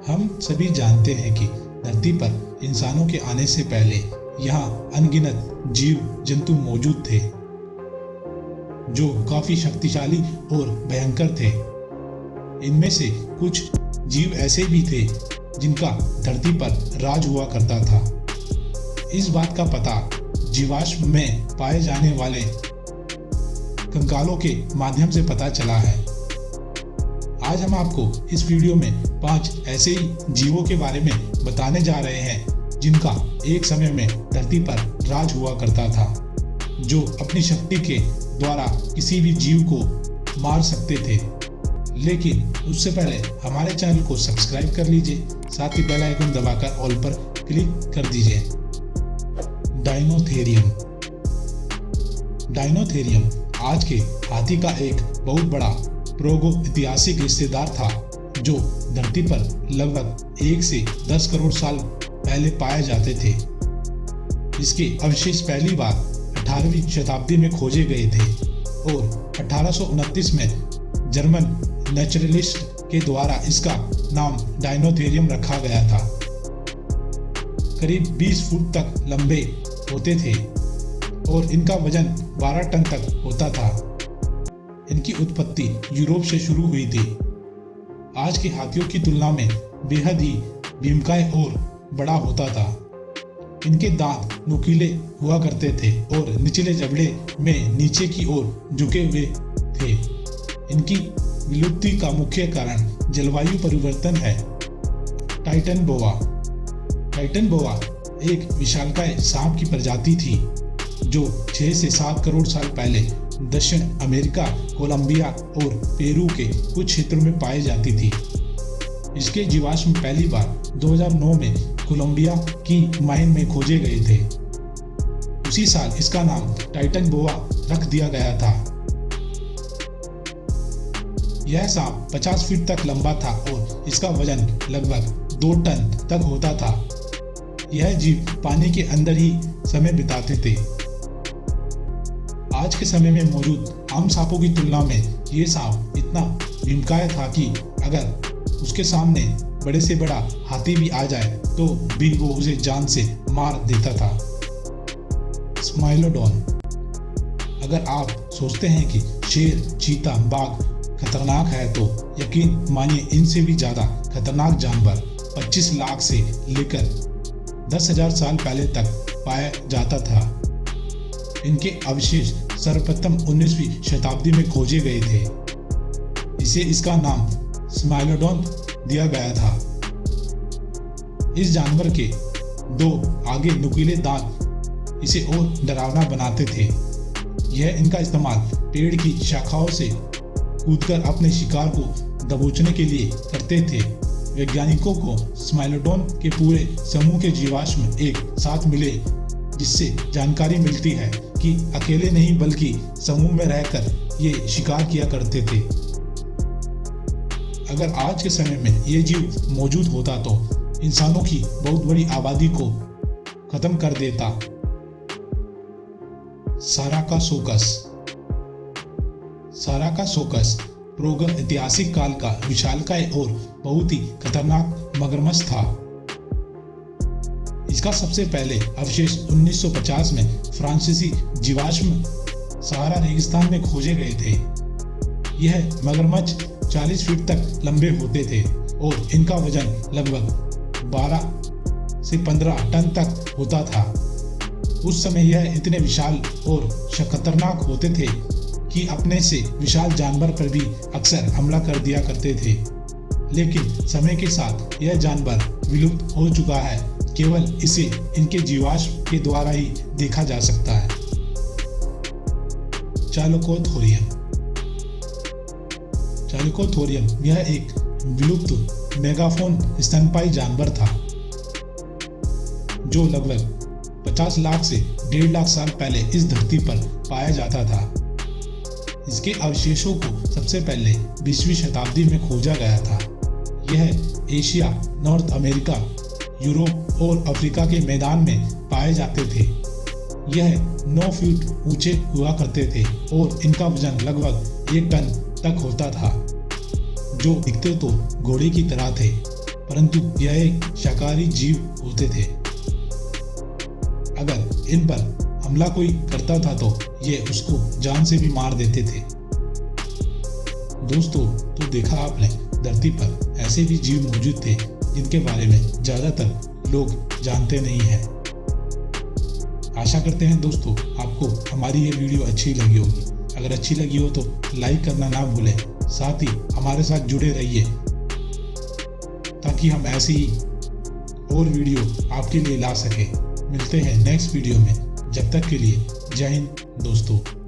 हम सभी जानते हैं कि धरती पर इंसानों के आने से पहले यहाँ अनगिनत जीव जंतु मौजूद थे जो काफी शक्तिशाली और भयंकर थे। इनमें से कुछ जीव ऐसे भी थे जिनका धरती पर राज हुआ करता था। इस बात का पता जीवाश्म में पाए जाने वाले कंकालों के माध्यम से पता चला है। आज हम आपको इस वीडियो में 5 ऐसे ही जीवों के बारे में बताने जा रहे हैं जिनका एक समय में धरती पर राज हुआ करता था, जो अपनी शक्ति के द्वारा किसी भी जीव को मार सकते थे। लेकिन उससे पहले हमारे चैनल को सब्सक्राइब कर लीजिए, साथ ही बेल आइकन दबाकर ऑल पर क्लिक कर दीजिए। डायनोथेरियम। डायनोथेरियम आज के हाथी का एक बहुत बड़ा प्रागैतिहासिक रिश्तेदार था जो धरती पर लगभग 1 से 10 करोड़ साल पहले पाए जाते थे। इसके अवशेष पहली बार 18वीं शताब्दी में खोजे गए थे और 1829 में जर्मन नेचुरलिस्ट के द्वारा इसका नाम डायनोथेरियम रखा गया था। करीब 20 फुट तक लंबे होते थे और इनका वजन 12 टन तक होता था। इनकी उत्पत्ति यूरोप से शुरू हुई थी। आज के हाथियों की तुलना में बेहद ही भीमकाय और बड़ा होता था। इनके दांत नुकीले हुआ करते थे और निचले जबड़े में नीचे की ओर झुके हुए थे। इनकी विलुप्ति का मुख्य कारण जलवायु परिवर्तन है। टाइटन बोआ। टाइटन बोआ एक विशालकाय सांप की प्रजाति थी जो 6 से 7 करोड़ साल पहले दक्षिण अमेरिका, कोलंबिया और पेरू के कुछ क्षेत्रों में पाई जाती थी। इसके जीवाश्म पहली बार 2009 में कोलंबिया की माइन में खोजे गए थे। उसी साल इसका नाम टाइटन बोआ रख दिया गया था। यह सांप 50 फीट तक लंबा था और इसका वजन लगभग 2 टन तक होता था। यह जीव पानी के अंदर ही समय बिताते थे। आज के समय में मौजूद आम सांपों की तुलना में ये सांप इतना भीमकाय था कि अगर उसके सामने बड़े से बड़ा हाथी भी आ जाए तो भी वो उसे जान से मार देता था। स्माइलोडोन। अगर आप सोचते हैं कि शेर, चीता, बाघ खतरनाक है तो यकीन मानिए इनसे भी ज्यादा खतरनाक जानवर 25 लाख से लेकर 10,000 साल पहले तक पाया जाता था। इनके अवशेष सर्वप्रथम 19वीं शताब्दी में खोजे गए थे। इसे इसका नाम स्माइलोडोन दिया गया था। इस जानवर के 2 आगे नुकीले दांत इसे और डरावना बनाते थे। यह इनका इस्तेमाल पेड़ की शाखाओं से कूदकर अपने शिकार को दबोचने के लिए करते थे। वैज्ञानिकों को स्माइलोडोन के पूरे समूह के जीवाश्म एक साथ मिले, जिससे जानकारी मिलती है कि अकेले नहीं बल्कि समूह में रहकर ये शिकार किया करते थे। अगर आज के समय में ये जीव मौजूद होता तो इंसानों की बहुत बड़ी आबादी को खत्म कर देता। साराकासोकस। साराकासोकस प्रागैतिहासिक काल का विशालकाय और बहुत ही खतरनाक मगरमच्छ था। इसका सबसे पहले अवशेष 1950 में फ्रांसीसी जीवाश्म सहारा रेगिस्तान में खोजे गए थे। यह मगरमच्छ 40 फीट तक लंबे होते थे और इनका वजन लगभग 12 से 15 टन तक होता था। उस समय यह इतने विशाल और खतरनाक होते थे कि अपने से विशाल जानवर पर भी अक्सर हमला कर दिया करते थे। लेकिन समय के साथ यह जानवर विलुप्त हो चुका है। केवल इसे इनके जीवाश्म के द्वारा ही देखा जा सकता है। चालकोथोरियम। चालकोथोरियम यह एक विलुप्त मेगाफोन स्तनपायी जानवर था जो लगभग 50 लाख से 1.5 लाख साल पहले इस धरती पर पाया जाता था। इसके अवशेषों को सबसे पहले 20वीं शताब्दी में खोजा गया था। यह एशिया, नॉर्थ अमेरिका, यूरोप और अफ्रीका के मैदान में पाए जाते थे। यह 9 फीट ऊंचे हुआ करते थे और इनका वजन लगभग 1 टन तक होता था, जो दिखते तो घोड़े की तरह थे। परंतु यह एक शाकाहारी जीव होते थे। अगर इन पर हमला कोई करता था तो ये उसको जान से भी मार देते थे। दोस्तों, तो देखा आपने, धरती पर ऐसे भी जीव मौजूद थे जिनके बारे में ज्यादातर लोग जानते नहीं हैं। आशा करते हैं दोस्तों आपको हमारी ये वीडियो अच्छी लगी होगी। अगर अच्छी लगी हो तो लाइक करना ना भूलें, साथ ही हमारे साथ जुड़े रहिए ताकि हम ऐसी ही और वीडियो आपके लिए ला सके। मिलते हैं नेक्स्ट वीडियो में, जब तक के लिए जय हिंद दोस्तों।